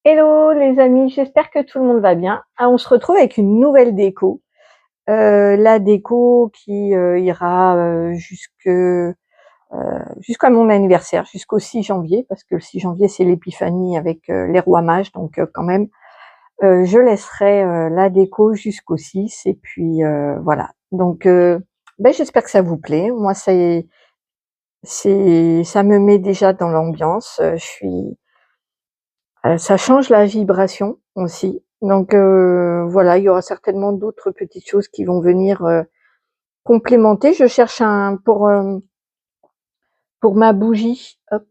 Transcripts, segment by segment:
Hello les amis, j'espère que tout le monde va bien. Ah, on se retrouve avec une nouvelle déco. La déco qui ira jusqu'à mon anniversaire, jusqu'au 6 janvier, parce que le 6 janvier c'est l'épiphanie avec les rois mages, donc quand même, je laisserai la déco jusqu'au 6 et puis voilà. Donc j'espère que ça vous plaît. Moi ça me met déjà dans l'ambiance. Ça change la vibration aussi. Donc voilà, il y aura certainement d'autres petites choses qui vont venir complémenter. Je cherche pour ma bougie, hop,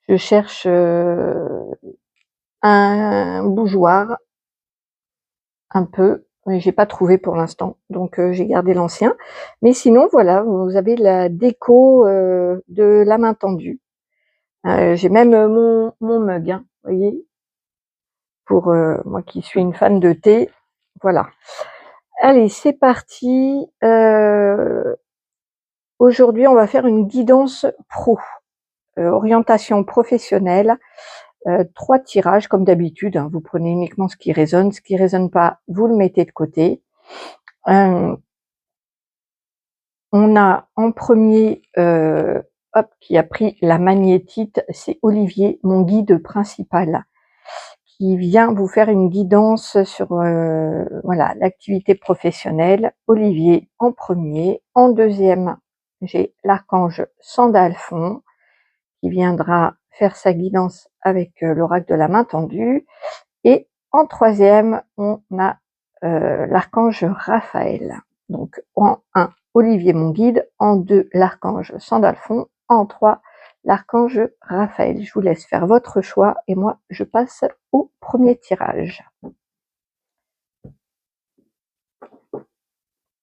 je cherche un bougeoir un peu, mais j'ai pas trouvé pour l'instant, donc j'ai gardé l'ancien. Mais sinon voilà, vous avez la déco de la main tendue. J'ai même mon mug, hein, vous voyez, pour moi qui suis une fan de thé, voilà. Allez, c'est parti. Aujourd'hui, on va faire une guidance pro, orientation professionnelle, 3 tirages comme d'habitude, hein. Vous prenez uniquement ce qui résonne pas, vous le mettez de côté. On a en premier, qui a pris la magnétite, c'est Olivier, mon guide principal, qui vient vous faire une guidance sur voilà, l'activité professionnelle. Olivier en premier. En deuxième, j'ai l'archange Sandalphon qui viendra faire sa guidance avec l'oracle de la main tendue. Et en troisième, on a l'archange Raphaël. Donc en 1, Olivier mon guide. En 2, l'archange Sandalphon. En 3, l'archange Raphaël. Je vous laisse faire votre choix et moi je passe au premier tirage.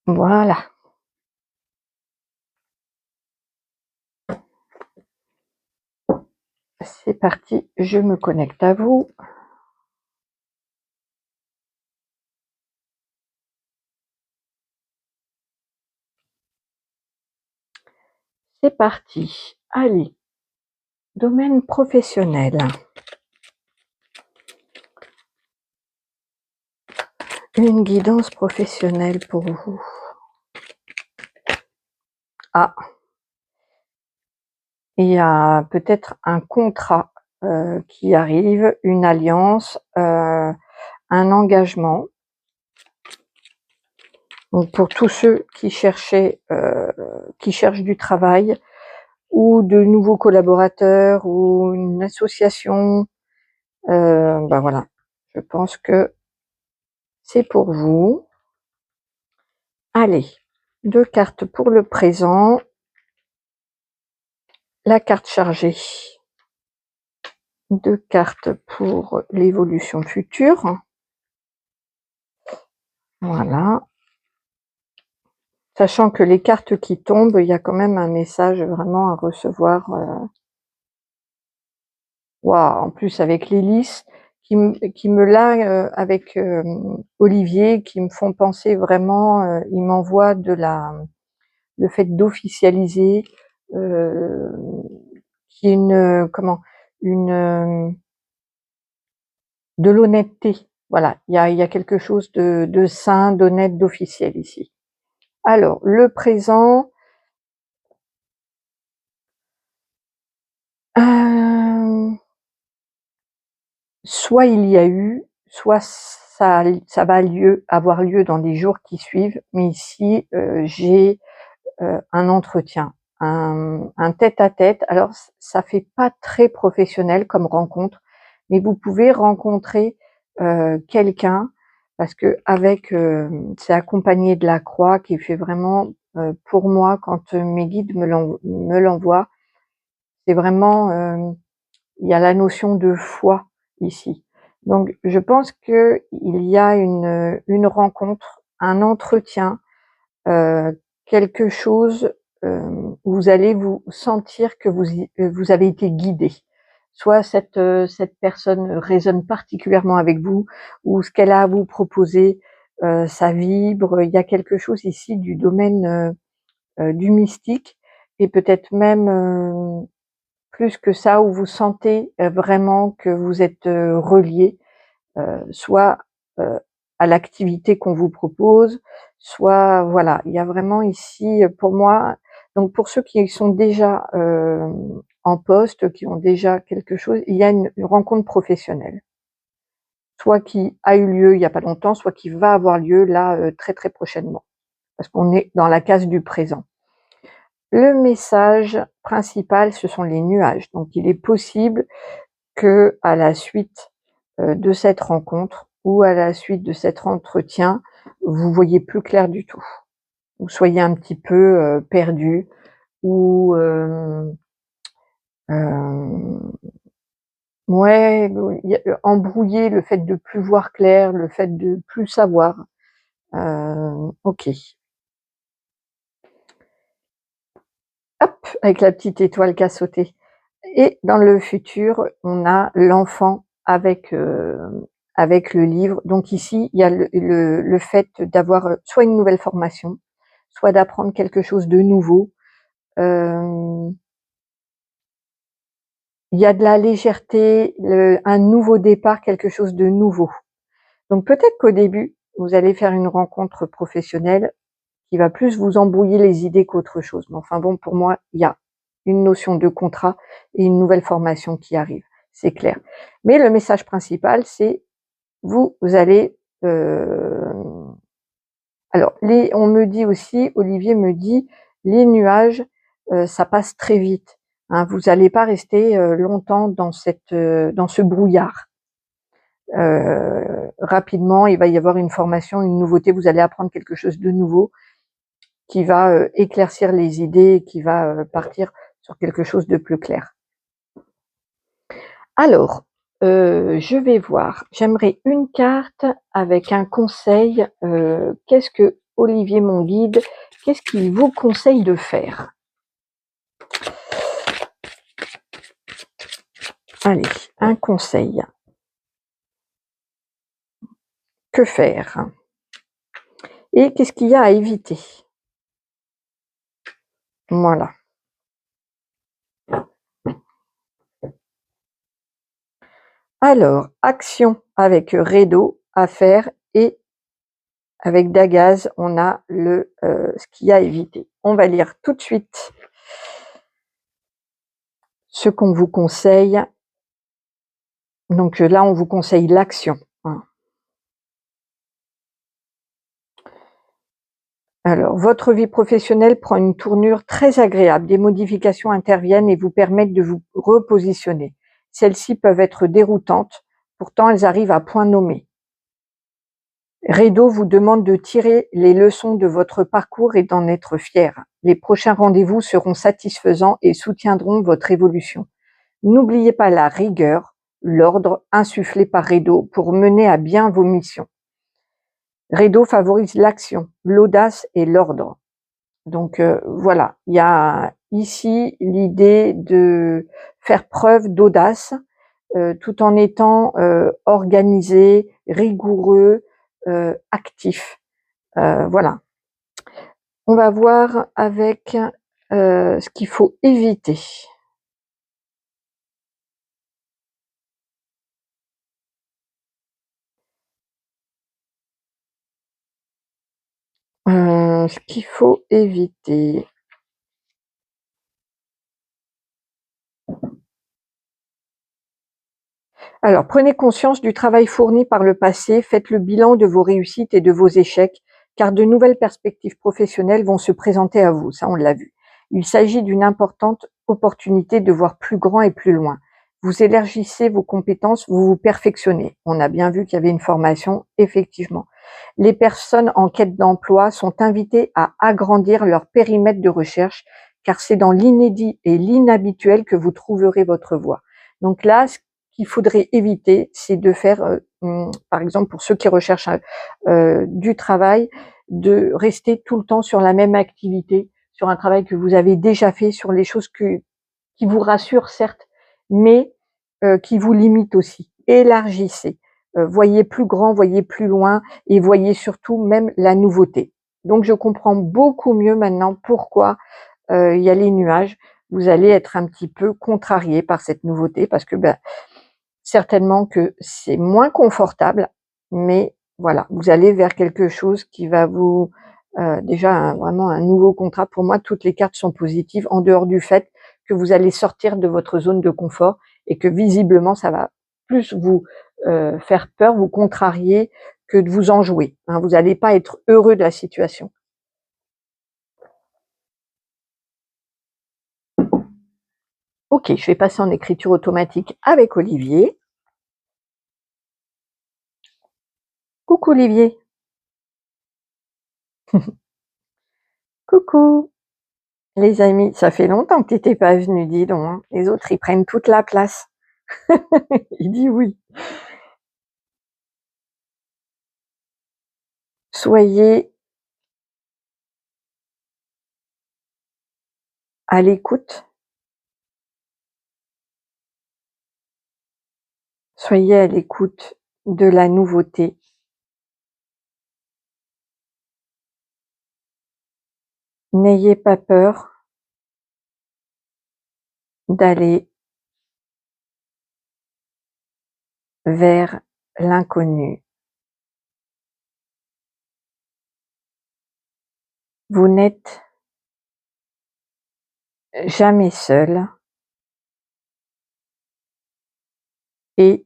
Voilà. C'est parti, je me connecte à vous. C'est parti. Allez. Domaine professionnel. Une guidance professionnelle pour vous. Ah. Il y a peut-être un contrat qui arrive, une alliance, un engagement. Donc pour tous ceux qui cherchent du travail ou de nouveaux collaborateurs ou une association, voilà, je pense que c'est pour vous. Allez, 2 cartes pour le présent, la carte chargée, 2 cartes pour l'évolution future. Voilà. Sachant que les cartes qui tombent, il y a quand même un message vraiment à recevoir. Waouh, en plus avec l'hélice qui me l'a avec Olivier, qui me font penser vraiment, il m'envoie le fait d'officialiser, qui est de l'honnêteté. Voilà, il y a quelque chose de sain, d'honnête, d'officiel ici. Alors, le présent. Soit il y a eu, soit ça va avoir lieu dans les jours qui suivent, mais ici j'ai un entretien, un tête-à-tête. Alors ça fait pas très professionnel comme rencontre, mais vous pouvez rencontrer quelqu'un, parce que avec c'est accompagné de la croix qui fait vraiment, pour moi, quand mes guides me l'envoient, c'est vraiment il y a la notion de foi ici. Donc je pense qu'il y a une rencontre, un entretien, quelque chose où vous allez vous sentir que vous avez été guidé. Soit cette personne résonne particulièrement avec vous, ou ce qu'elle a à vous proposer, ça vibre. Il y a quelque chose ici du domaine du mystique, et peut-être même plus que ça, où vous sentez vraiment que vous êtes relié, soit à l'activité qu'on vous propose, soit voilà, il y a vraiment ici pour moi, donc pour ceux qui sont déjà en poste, qui ont déjà quelque chose, il y a une rencontre professionnelle. Soit qui a eu lieu il n'y a pas longtemps, soit qui va avoir lieu là, très, très prochainement. Parce qu'on est dans la case du présent. Le message principal, ce sont les nuages. Donc il est possible que, à la suite, de cette rencontre ou à la suite de cet entretien, vous voyez plus clair du tout. Vous soyez un petit peu, perdu ou, ouais, il y a embrouillé, le fait de plus voir clair, le fait de plus savoir. OK. Hop, avec la petite étoile qui a sauté. Et dans le futur, on a l'enfant avec le livre. Donc ici, il y a le fait d'avoir, soit une nouvelle formation, soit d'apprendre quelque chose de nouveau. Hem, il y a de la légèreté, un nouveau départ, quelque chose de nouveau. Donc peut-être qu'au début, vous allez faire une rencontre professionnelle qui va plus vous embrouiller les idées qu'autre chose. Mais enfin bon, pour moi, il y a une notion de contrat et une nouvelle formation qui arrive, c'est clair. Mais le message principal, c'est vous allez, alors on me dit aussi, Olivier me dit: «Les nuages, ça passe très vite, hein, vous allez pas rester, longtemps dans ce brouillard. Rapidement, il va y avoir une formation, une nouveauté, vous allez apprendre quelque chose de nouveau qui va, éclaircir les idées et qui va, partir sur quelque chose de plus clair». Alors, je vais voir, j'aimerais une carte avec un conseil, qu'est-ce que Olivier, mon guide, qu'est-ce qu'il vous conseille de faire? Allez, un conseil. Que faire? Et qu'est-ce qu'il y a à éviter? Voilà. Alors, action avec Redo à faire, et avec Dagaz, on a ce qu'il y a à éviter. On va lire tout de suite ce qu'on vous conseille. Donc là, on vous conseille l'action, hein. Alors, votre vie professionnelle prend une tournure très agréable. Des modifications interviennent et vous permettent de vous repositionner. Celles-ci peuvent être déroutantes, pourtant elles arrivent à point nommé. Redo vous demande de tirer les leçons de votre parcours et d'en être fier. Les prochains rendez-vous seront satisfaisants et soutiendront votre évolution. N'oubliez pas la rigueur, l'ordre insufflé par Redo pour mener à bien vos missions. Redo favorise l'action, l'audace et l'ordre. Donc voilà, il y a ici l'idée de faire preuve d'audace, tout en étant organisé, rigoureux, actif. Voilà. On va voir avec ce qu'il faut éviter. Ce qu'il faut éviter. Alors, prenez conscience du travail fourni par le passé, faites le bilan de vos réussites et de vos échecs, car de nouvelles perspectives professionnelles vont se présenter à vous, ça on l'a vu. Il s'agit d'une importante opportunité de voir plus grand et plus loin. Vous élargissez vos compétences, vous vous perfectionnez. On a bien vu qu'il y avait une formation, effectivement. Les personnes en quête d'emploi sont invitées à agrandir leur périmètre de recherche, car c'est dans l'inédit et l'inhabituel que vous trouverez votre voie. Donc là, qu'il faudrait éviter, c'est de faire, par exemple, pour ceux qui recherchent du travail, de rester tout le temps sur la même activité, sur un travail que vous avez déjà fait, sur les choses qui vous rassurent certes, mais qui vous limitent aussi. Élargissez, voyez plus grand, voyez plus loin et voyez surtout même la nouveauté. Donc je comprends beaucoup mieux maintenant pourquoi il y a les nuages. vous allez être un petit peu contrarié par cette nouveauté parce que, certainement que c'est moins confortable, mais voilà, vous allez vers quelque chose qui va vous, déjà vraiment un nouveau contrat. Pour moi, toutes les cartes sont positives en dehors du fait que vous allez sortir de votre zone de confort et que visiblement ça va plus vous, faire peur, vous contrarier que de vous enjouer, hein. Vous allez pas être heureux de la situation. OK, je vais passer en écriture automatique avec Olivier. Coucou Olivier. Coucou. Les amis, ça fait longtemps que tu étais pas venu, dis donc, hein. Les autres, ils prennent toute la place. Il dit oui. Soyez à l'écoute. Soyez à l'écoute de la nouveauté. N'ayez pas peur d'aller vers l'inconnu. Vous n'êtes jamais seul et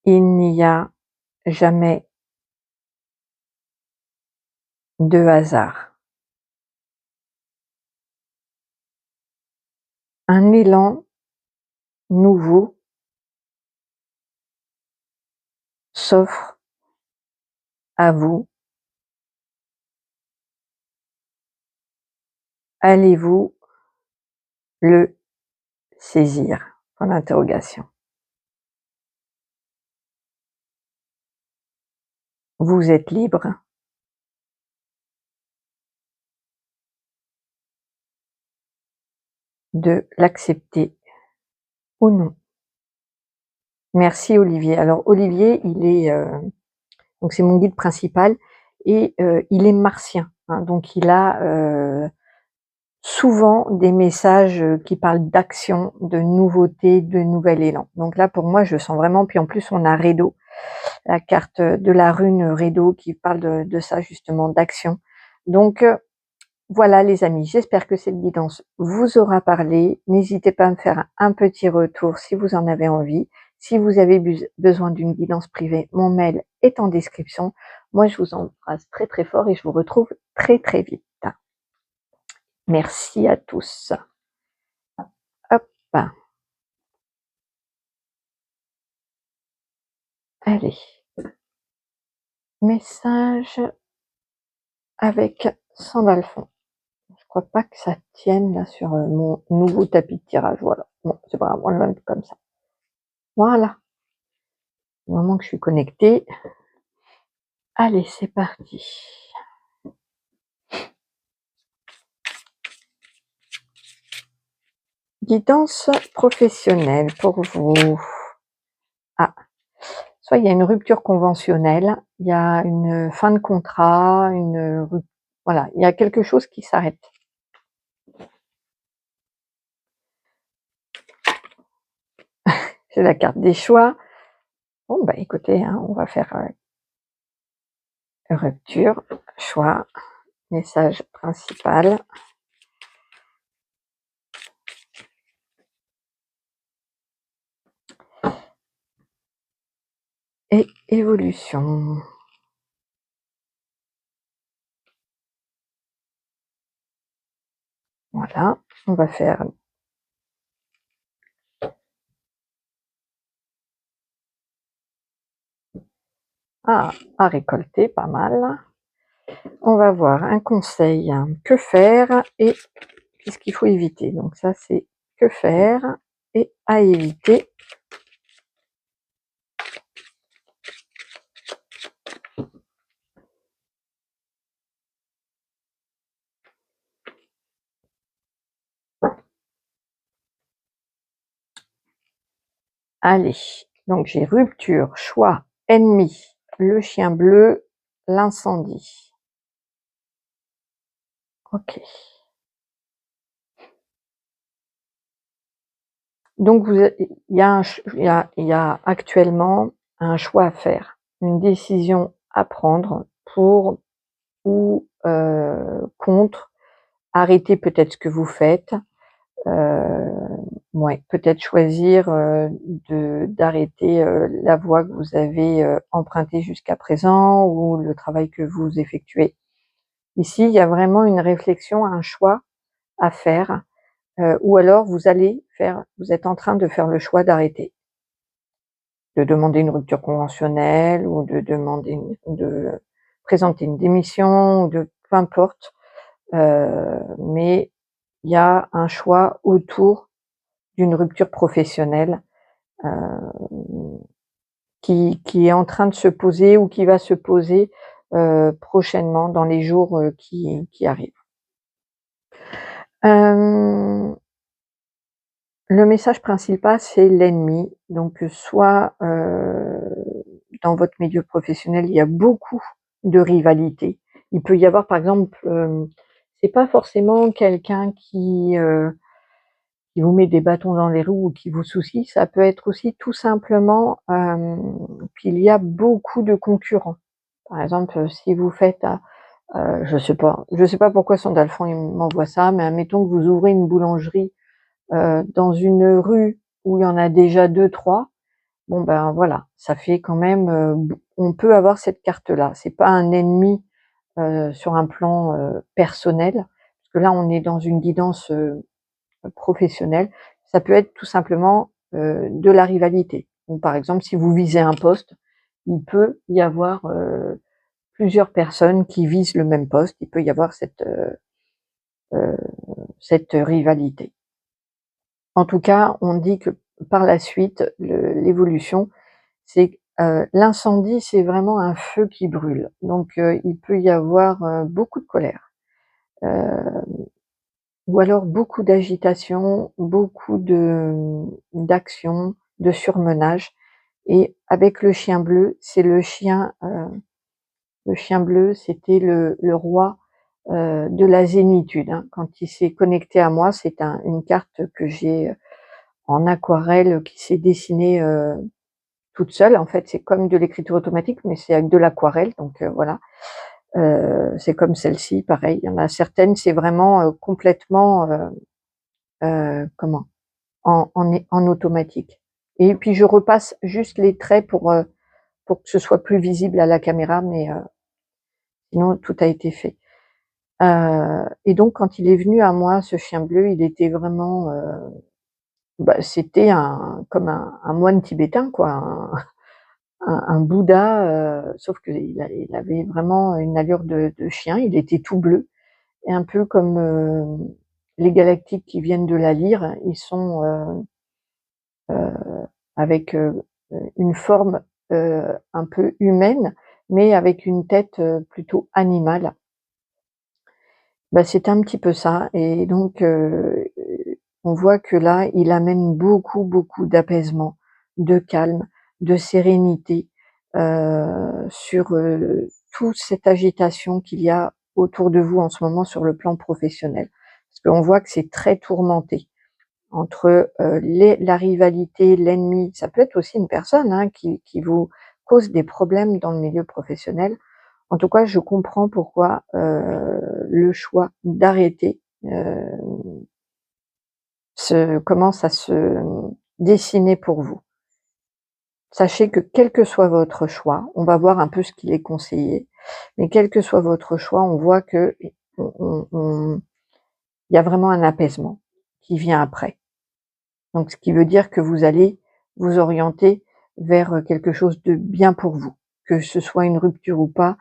il n'y a jamais de hasard. Un élan nouveau s'offre à vous. Allez-vous le saisir? Point d'interrogation. Vous êtes libre de l'accepter ou non. Merci Olivier. Alors Olivier, il est, donc c'est mon guide principal et il est martien, hein, donc il a, souvent des messages, qui parlent d'action, de nouveauté, de nouvel élan. Donc là, pour moi, je sens vraiment, puis en plus on a Redo, la carte, de la rune Redo qui parle de ça justement, d'action. Donc voilà les amis, j'espère que cette guidance vous aura parlé. N'hésitez pas à me faire un petit retour si vous en avez envie. Si vous avez besoin d'une guidance privée, mon mail est en description. Moi, je vous embrasse très très fort et je vous retrouve très très vite. Merci à tous. Hop, allez, message avec Sandalphon. Je crois pas que ça tienne là sur mon nouveau tapis de tirage. Voilà. Bon, c'est pas grave, on le met comme ça. Voilà. Du moment que je suis connectée. Allez, c'est parti. Guidance professionnelle pour vous. Ah, soit il y a une rupture conventionnelle, il y a une fin de contrat, voilà, il y a quelque chose qui s'arrête. C'est la carte des choix. Bon, bah écoutez, hein, on va faire rupture, choix, message principal. Et évolution. Voilà, on va faire à récolter, pas mal. On va voir un conseil, que faire et qu'est-ce qu'il faut éviter. Donc ça, c'est que faire et à éviter. Allez, donc j'ai rupture, choix, ennemi, le chien bleu, l'incendie. Ok. Donc il y a actuellement un choix à faire, une décision à prendre pour ou contre arrêter peut-être ce que vous faites, heu, ouais, peut-être choisir, de d'arrêter, la voie que vous avez, empruntée jusqu'à présent ou le travail que vous effectuez. Ici, il y a vraiment une réflexion, un choix à faire, ou alors vous êtes en train de faire le choix d'arrêter, de demander une rupture conventionnelle ou de présenter une démission ou de peu importe, mais il y a un choix autour d'une rupture professionnelle, heu, qui est en train de se poser ou qui va se poser, prochainement dans les jours, qui arrivent. Hem, le message principal, c'est l'ennemi, donc soit, dans votre milieu professionnel, il y a beaucoup de rivalité. Il peut y avoir par exemple, c'est pas forcément quelqu'un qui vous met des bâtons dans les roues ou qui vous soucie, ça peut être aussi tout simplement, qu'il y a beaucoup de concurrents. Par exemple, si vous faites, je sais pas pourquoi Sandalphon il m'envoie ça, mais admettons que vous ouvrez une boulangerie, dans une rue où il y en a déjà deux trois. Bon ben, voilà, ça fait quand même, b on peut avoir cette carte-là. C'est pas un ennemi, sur un plan, personnel, parce que là on est dans une guidance, professionnelle. Ça peut être tout simplement, de la rivalité. Donc par exemple, si vous visez un poste, il peut y avoir, plusieurs personnes qui visent le même poste. Il peut y avoir heu, cette rivalité. En tout cas, on dit que par la suite, l'évolution, c'est l'incendie, c'est vraiment un feu qui brûle. Donc il peut y avoir, beaucoup de colère, heu, ou alors beaucoup d'agitation, beaucoup d'action, de surmenage et avec le chien bleu, c'était le roi, de la zénitude, hein. Quand il s'est connecté à moi, c'est une carte que j'ai, en aquarelle qui s'est dessinée, toute seule. En fait, c'est comme de l'écriture automatique, mais c'est avec de l'aquarelle, donc voilà. C'est comme celle-ci, pareil. Il y en a certaines, c'est vraiment, complètement, comment? En automatique et puis je repasse juste les traits pour que ce soit plus visible à la caméra, mais sinon tout a été fait. Et donc quand il est venu à moi, ce chien bleu, il était vraiment, bah, c'était comme un moine tibétain, quoi, un bouddha, sauf qu'il avait vraiment une allure de chien. Il était tout bleu et un peu comme, les galactiques qui viennent de la lyre, ils sont, heu, avec, une forme, un peu humaine, mais avec une tête, plutôt animale. Bah, c'était un petit peu ça et donc on voit que là, il amène beaucoup, beaucoup d'apaisement, de calme, de sérénité, sur, toute cette agitation qu'il y a autour de vous en ce moment sur le plan professionnel. Parce qu'on voit que c'est très tourmenté entre, la rivalité, l'ennemi. Ça peut être aussi une personne, hein, qui vous cause des problèmes dans le milieu professionnel. En tout cas, je comprends pourquoi, le choix d'arrêter, se commence à se dessiner pour vous. Sachez que quel que soit votre choix, on va voir un peu ce qu'il est conseillé, mais quel que soit votre choix, on voit que il y a vraiment un apaisement qui vient après. Donc ce qui veut dire que vous allez vous orienter vers, quelque chose de bien pour vous. Que ce soit une rupture ou pas,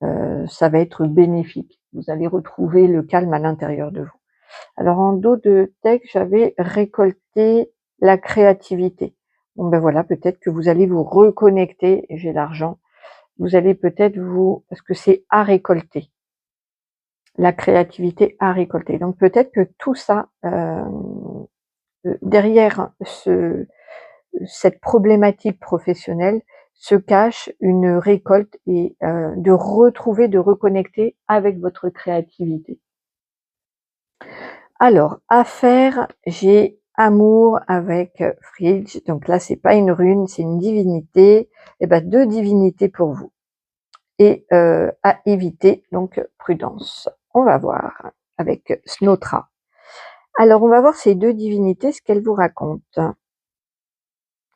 ça va être bénéfique. Vous allez retrouver le calme à l'intérieur de vous. Alors en dos de texte, j'avais récolté la créativité. Bon ben voilà, peut-être que vous allez vous reconnecter, j'ai l'argent, vous allez peut-être parce que c'est à récolter, la créativité à récolter. Donc peut-être que tout ça, derrière cette problématique professionnelle se cache une récolte et de retrouver, de reconnecter avec votre créativité. Alors, à faire, j'ai amour avec Fridge. Donc là, c'est pas une rune, c'est une divinité. Et ben 2 divinités pour vous. Et à éviter, donc prudence. On va voir avec Snotra. Alors, on va voir ces 2 divinités, ce qu'elles vous racontent.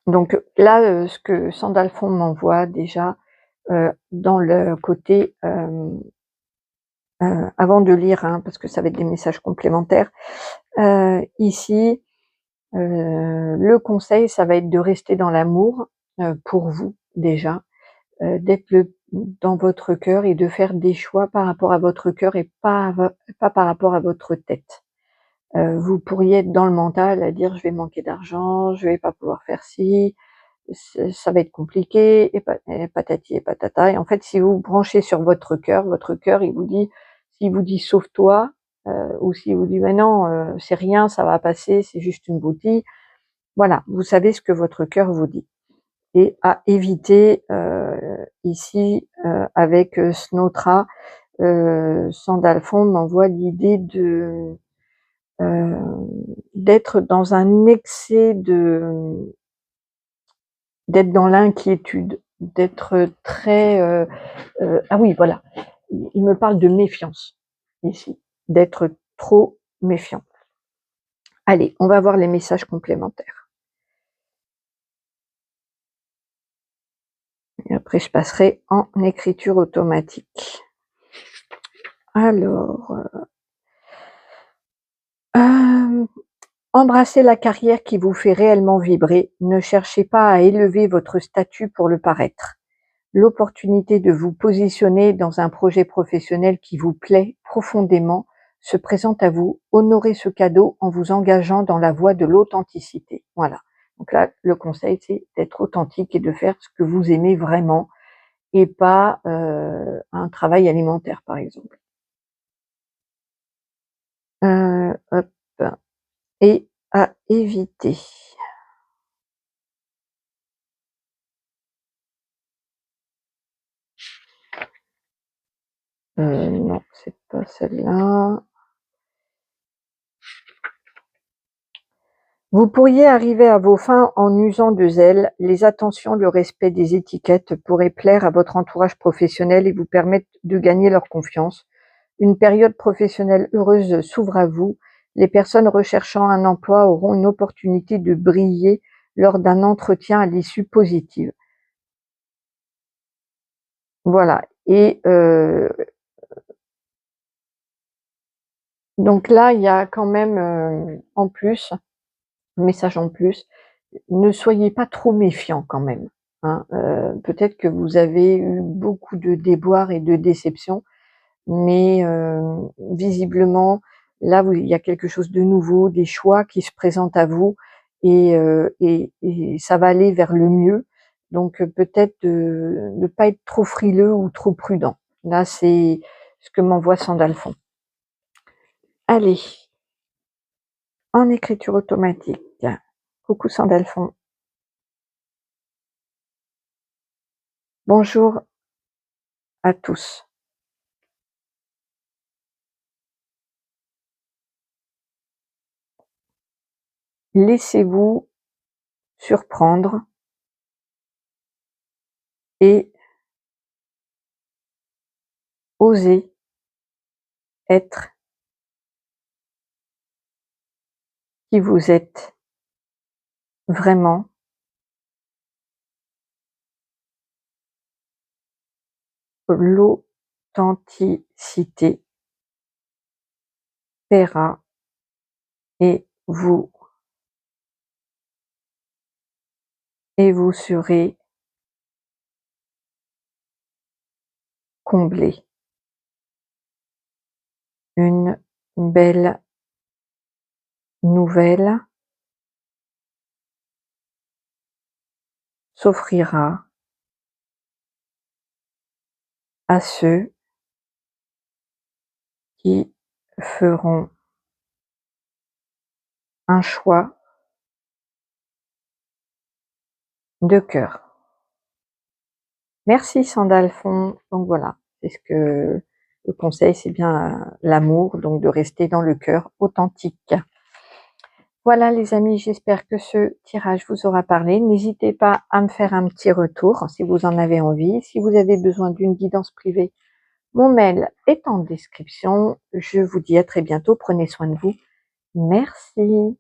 Donc là, ce que Sandalphon m'envoie déjà, dans le côté, avant de lire, hein, parce que ça va être des messages complémentaires, ici, le conseil, ça va être de rester dans l'amour, pour vous déjà, d'être dans votre cœur et de faire des choix par rapport à votre cœur et pas par rapport à votre tête. Vous pourriez être dans le mental à dire: «Je vais manquer d'argent, je vais pas pouvoir faire ci, ça va être compliqué» et patati et patata, et en fait, si vous vous branchez sur votre cœur, il vous dit, s'il vous dit: «Sauve-toi», ou s'il vous dit: «Mais non, c'est rien, ça va passer, c'est juste une broutille», voilà, vous savez ce que votre cœur vous dit. Et à éviter, ici, avec, Snotra, Sandalphon m'envoie l'idée heu, d'être dans un excès d'être dans l'inquiétude, d'être très, ah oui, voilà, il me parle de méfiance, ici, d'être trop méfiant. Allez, on va voir les messages complémentaires et après je passerai en écriture automatique. Alors, embrassez la carrière qui vous fait réellement vibrer, ne cherchez pas à élever votre statut pour le paraître. L'opportunité de vous positionner dans un projet professionnel qui vous plaît profondément se présente à vous. Honorez ce cadeau en vous engageant dans la voie de l'authenticité. Voilà. Donc là, le conseil, c'est d'être authentique et de faire ce que vous aimez vraiment et pas un travail alimentaire, par exemple. Hop. Et à éviter. Non, c'est pas celle-là. Vous pourriez arriver à vos fins en usant de zèle. Les attentions, le respect des étiquettes pourraient plaire à votre entourage professionnel et vous permettre de gagner leur confiance. Une période professionnelle heureuse s'ouvre à vous. Les personnes recherchant un emploi auront une opportunité de briller lors d'un entretien à l'issue positive. Voilà. Et donc là, il y a quand même, en plus, un message en plus, ne soyez pas trop méfiants quand même, hein. Peut-être que vous avez eu beaucoup de déboires et de déceptions, mais visiblement, là, il y a quelque chose de nouveau, des choix qui se présentent à vous et ça va aller vers le mieux. Donc peut-être de ne pas être trop frileux ou trop prudent. Là, c'est ce que m'envoie Sandalphon. Allez, en écriture automatique. Coucou Sandalphon. Bonjour à tous. Laissez-vous surprendre et osez être qui vous êtes vraiment. L'authenticité paiera et vous serez comblés. Une belle nouvelle s'offrira à ceux qui feront un choix de cœur. Merci Sandalphon. Donc voilà, c'est ce que le conseil, c'est bien l'amour, donc de rester dans le cœur authentique. Voilà les amis, j'espère que ce tirage vous aura parlé. N'hésitez pas à me faire un petit retour si vous en avez envie. Si vous avez besoin d'une guidance privée, mon mail est en description. Je vous dis à très bientôt. Prenez soin de vous. Merci.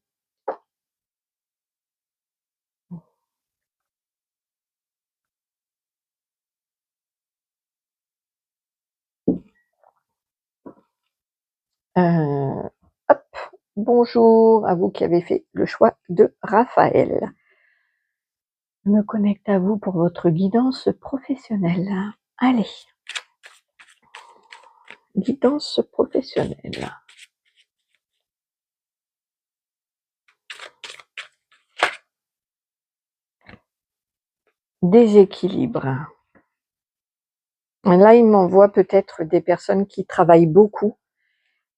Hop, bonjour à vous qui avez fait le choix de Raphaël. Je me connecte à vous pour votre guidance professionnelle. Allez, guidance professionnelle. Déséquilibre. Là, il m'envoie peut-être des personnes qui travaillent beaucoup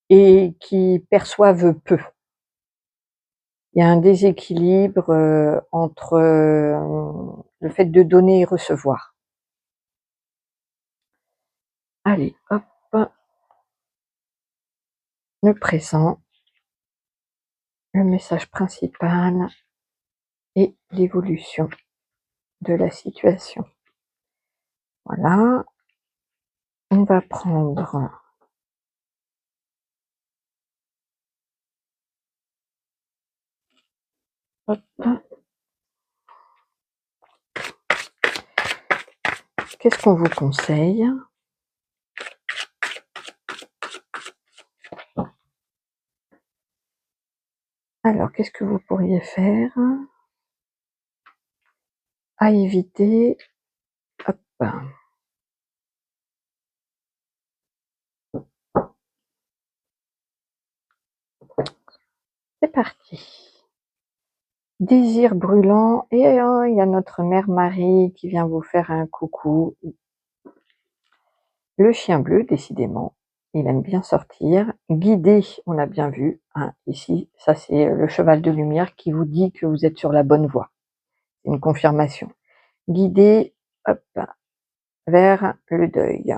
et qui perçoivent peu. Il y a un déséquilibre, entre, le fait de donner et recevoir. Allez, hop, le présent, le message principal et l'évolution de la situation. Voilà, on va prendre hop, qu'est-ce qu'on vous conseille? Alors, qu'est-ce que vous pourriez faire à éviter? Hop. C'est parti. Désir brûlant et oh, il y a notre mère Marie qui vient vous faire un coucou. Le chien bleu, décidément, il aime bien sortir. Guidé, on a bien vu, hein, ici, ça c'est le cheval de lumière qui vous dit que vous êtes sur la bonne voie. C'est une confirmation. Guidé, hop, vers le deuil.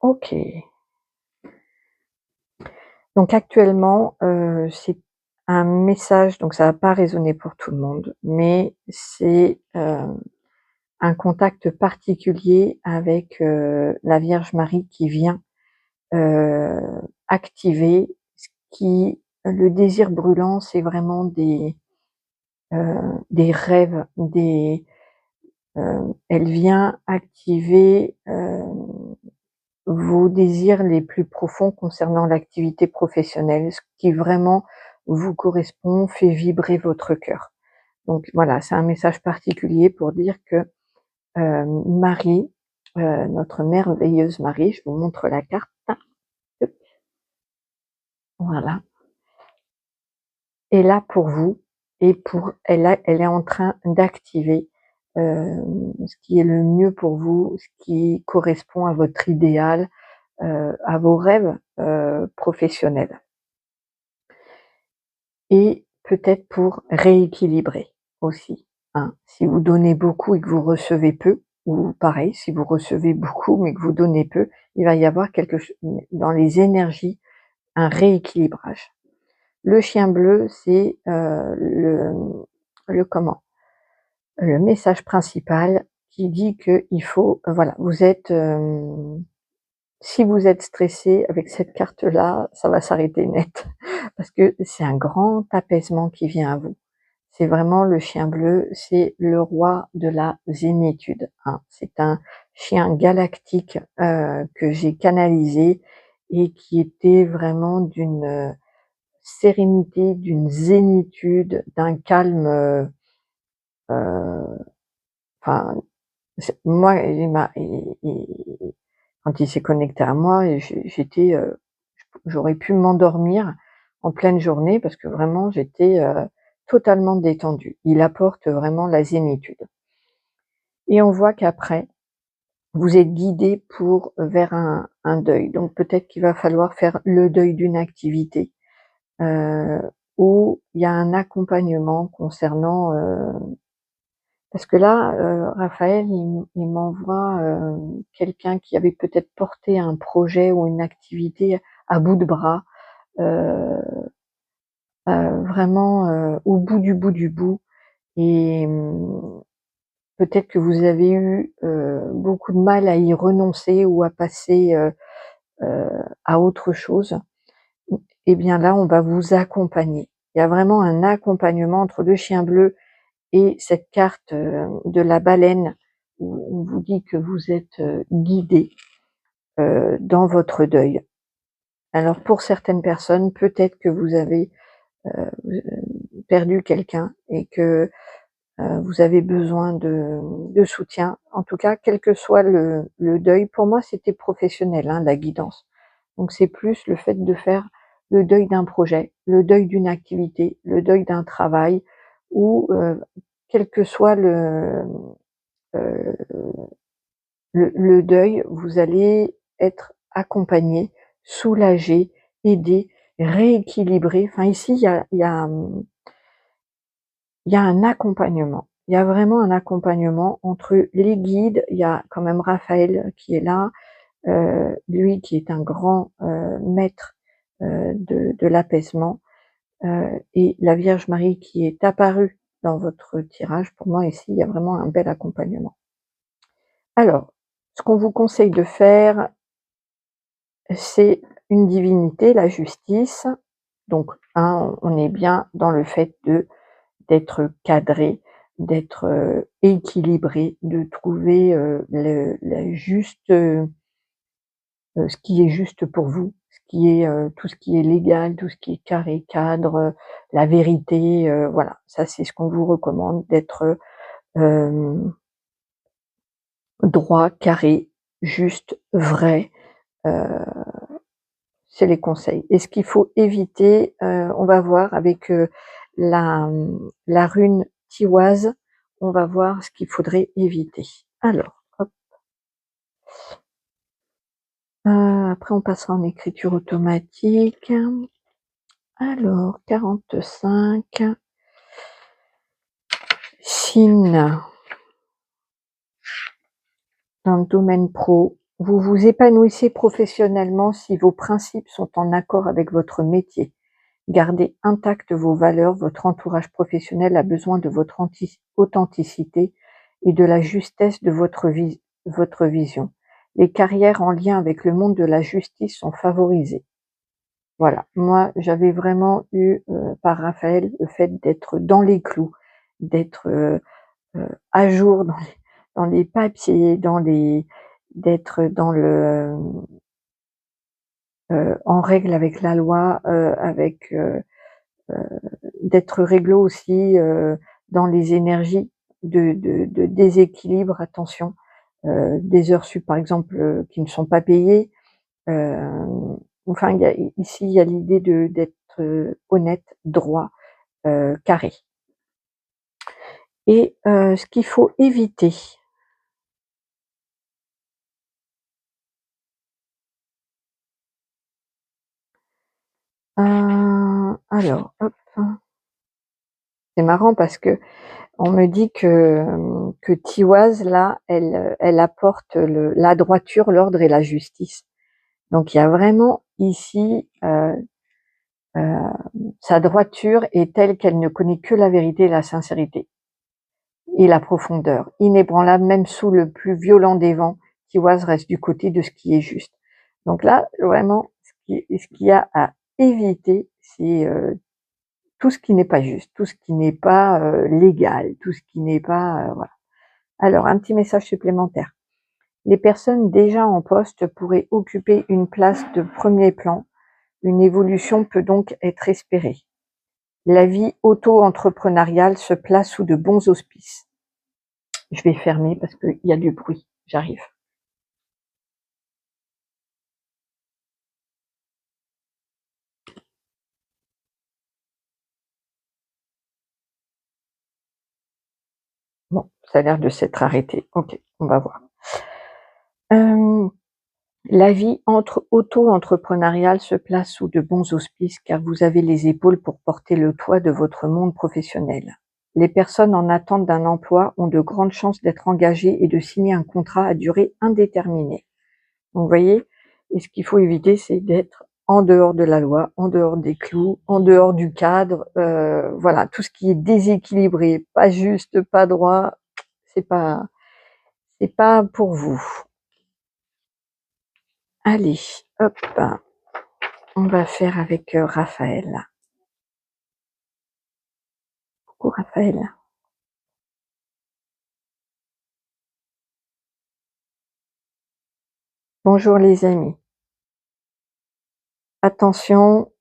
Ok. Donc actuellement, c'est un message, donc ça va pas résonner pour tout le monde, mais c'est un contact particulier avec la Vierge Marie qui vient euh, activer ce qui le désir brûlant, c'est vraiment des rêves, elle vient activer vos désirs les plus profonds concernant l'activité professionnelle, ce qui vraiment vous correspond, fait vibrer votre cœur. Donc voilà, c'est un message particulier pour dire que Marie, notre merveilleuse Marie, je vous montre la carte. Voilà, est là pour vous et elle est en train d'activer ce qui est le mieux pour vous, ce qui correspond à votre idéal, à vos rêves professionnels. Et peut-être pour rééquilibrer aussi, hein. Si vous donnez beaucoup et que vous recevez peu, ou pareil, si vous recevez beaucoup mais que vous donnez peu, il va y avoir quelque chose dans les énergies, un rééquilibrage. Le chien bleu, c'est le comment? Le message principal qui dit qu'il faut, voilà, vous êtes, si vous êtes stressé avec cette carte-là, ça va s'arrêter net parce que c'est un grand apaisement qui vient à vous. C'est vraiment le chien bleu, c'est le roi de la zénitude, hein. C'est un chien galactique que j'ai canalisé et qui était vraiment d'une sérénité, d'une zénitude, d'un calme. Enfin, moi, quand il s'est connecté à moi, j'étais, j'aurais pu m'endormir en pleine journée parce que vraiment j'étais totalement détendue. Il apporte vraiment la zénitude. Et on voit qu'après, vous êtes guidé vers un deuil. Donc peut-être qu'il va falloir faire le deuil d'une activité euh, où il y a un accompagnement concernant parce que là, Raphaël, il m'envoie quelqu'un qui avait peut-être porté un projet ou une activité à bout de bras, vraiment au bout du bout du bout et peut-être que vous avez eu beaucoup de mal à y renoncer ou à passer à autre chose. Et bien là, on va vous accompagner. Il y a vraiment un accompagnement entre le chien bleu et cette carte de la baleine où on vous dit que vous êtes guidé dans votre deuil. Alors pour certaines personnes, peut-être que vous avez perdu quelqu'un et que vous avez besoin de soutien. En tout cas, quel que soit le deuil, pour moi c'était professionnel, hein, la guidance. Donc c'est plus le fait de faire le deuil d'un projet, le deuil d'une activité, le deuil d'un travail ou quel que soit heu, le deuil, vous allez être accompagné, soulagé, aidé, rééquilibré. Enfin ici, il y a un accompagnement. Il y a vraiment un accompagnement entre les guides. Il y a quand même Raphaël qui est là, lui qui est un grand maître de l'apaisement, et la Vierge Marie qui est apparue dans votre tirage. Pour moi ici, il y a vraiment un bel accompagnement. Alors, ce qu'on vous conseille de faire, c'est une divinité, la justice. Donc, hein, on est bien dans le fait d'être cadré, d'être équilibré, de trouver ce qui est juste pour vous, ce qui est tout ce qui est légal, tout ce qui est carré, cadre, la vérité, voilà. Ça, c'est ce qu'on vous recommande, d'être droit, carré, juste, vrai. Heu, c'est les conseils. Et ce qu'il faut éviter, on va voir avec la rune Tiwaz, on va voir ce qu'il faudrait éviter. Alors, hop, après on passera en écriture automatique. Alors 45, signe dans le domaine pro. Vous vous épanouissez professionnellement si vos principes sont en accord avec votre métier. Gardez intactes vos valeurs, votre entourage professionnel a besoin de votre authenticité et de la justesse de votre vision. Les carrières en lien avec le monde de la justice sont favorisées. Voilà, moi j'avais vraiment eu par Raphaël le fait d'être dans les clous, d'être à jour dans les papiers, d'être dans en règle avec la loi, avec d'être réglo aussi dans les énergies de déséquilibre, attention, des heures sup par exemple qui ne sont pas payées. Enfin, ici il y a l'idée d'être honnête, droit, carré. Et ce qu'il faut éviter, alors hop, c'est marrant parce que on me dit que Tiwaz là, elle apporte la droiture, l'ordre et la justice. Donc il y a vraiment ici, sa droiture est telle qu'elle ne connaît que la vérité et la sincérité et la profondeur. Inébranlable même sous le plus violent des vents, Tiwaz reste du côté de ce qui est juste. Donc là, vraiment, ce qu'il y a à éviter, c'est tout ce qui n'est pas juste, tout ce qui n'est pas légal, tout ce qui n'est pas voilà. Alors un petit message supplémentaire. Les personnes déjà en poste pourraient occuper une place de premier plan. Une évolution peut donc être espérée. La vie auto-entrepreneuriale se place sous de bons auspices. Je vais fermer parce qu'il y a du bruit. J'arrive. Bon, ça a l'air de s'être arrêté. Ok, on va voir. Euh, la vie auto-entrepreneuriale se place sous de bons auspices car vous avez les épaules pour porter le toit de votre monde professionnel. Les personnes en attente d'un emploi ont de grandes chances d'être engagées et de signer un contrat à durée indéterminée. Donc, vous voyez, et ce qu'il faut éviter, c'est d'être en dehors de la loi, en dehors des clous, en dehors du cadre, voilà, tout ce qui est déséquilibré, pas juste, pas droit, c'est pas c'est pas pour vous. Allez, hop, on va faire avec, Raphaël. Coucou Raphaël. Bonjour les amis. Attention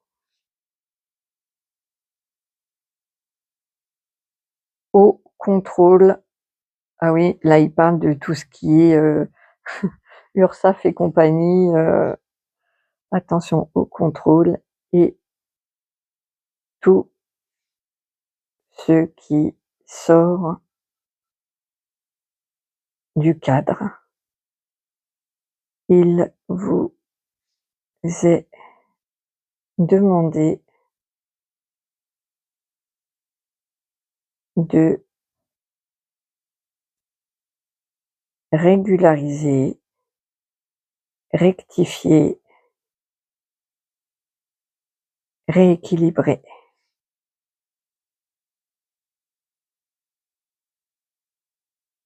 au contrôle. Ah oui, là il parle de tout ce qui est, URSSAF et compagnie, attention au contrôle et tout ce qui sort du cadre. Il vous est demandé de régulariser, rectifier, rééquilibrer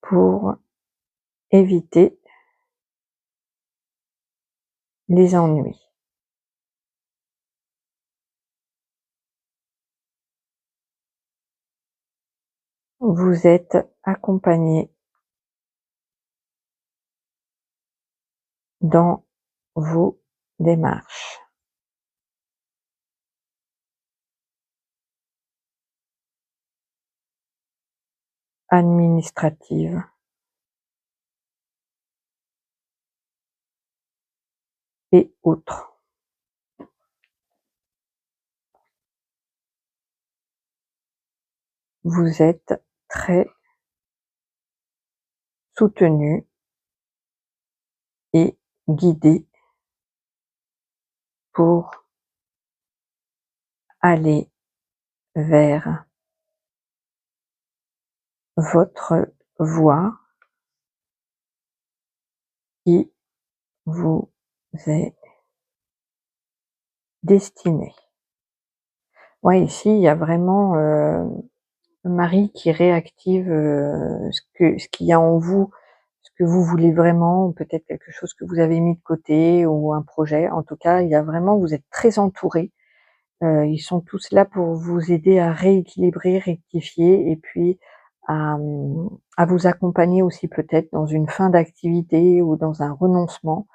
pour éviter les ennuis. Vous êtes accompagné dans vos démarches administratives et autres. Vous êtes très soutenu et guidé pour aller vers votre voie qui vous est destinée. Ouais, ici, il y a vraiment, Marie qui réactive, ce qu'il y a en vous, ce que vous voulez vraiment, ou peut-être quelque chose que vous avez mis de côté ou un projet. En tout cas, il y a vraiment vous êtes très entourés. Ils sont tous là pour vous aider à rééquilibrer, rectifier et puis à vous accompagner aussi peut-être dans une fin d'activité ou dans un renoncement,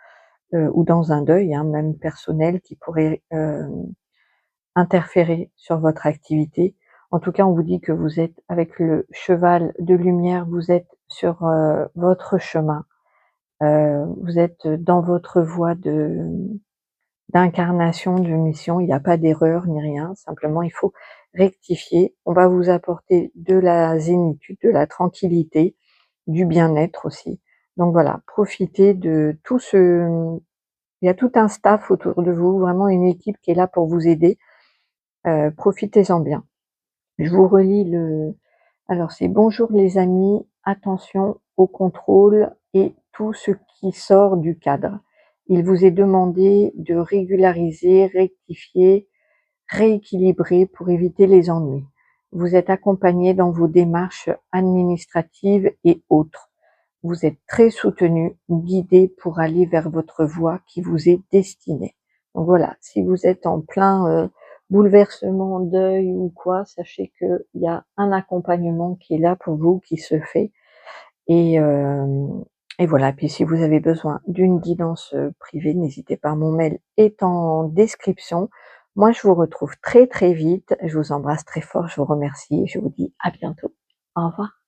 ou dans un deuil, hein, même personnel qui pourrait, interférer sur votre activité. En tout cas, on vous dit que vous êtes avec le cheval de lumière, vous êtes sur, votre chemin, vous êtes dans votre voie de d'incarnation, de mission. Il n'y a pas d'erreur ni rien, simplement il faut rectifier. On va vous apporter de la zénitude, de la tranquillité, du bien-être aussi. Donc voilà, profitez de tout ce il y a tout un staff autour de vous, vraiment une équipe qui est là pour vous aider, profitez-en bien. Je vous relis le alors c'est: «Bonjour les amis, attention au contrôle et tout ce qui sort du cadre. Il vous est demandé de régulariser, rectifier, rééquilibrer pour éviter les ennuis. Vous êtes accompagné dans vos démarches administratives et autres. Vous êtes très soutenu, guidé pour aller vers votre voie qui vous est destinée.» Donc voilà, si vous êtes en plein, bouleversement, deuil ou quoi, sachez qu'il y a un accompagnement qui est là pour vous, qui se fait et voilà. Puis si vous avez besoin d'une guidance, privée, n'hésitez pas, mon mail est en description. Moi, je vous retrouve très, très vite. Je vous embrasse très fort, je vous remercie et je vous dis à bientôt. Au revoir.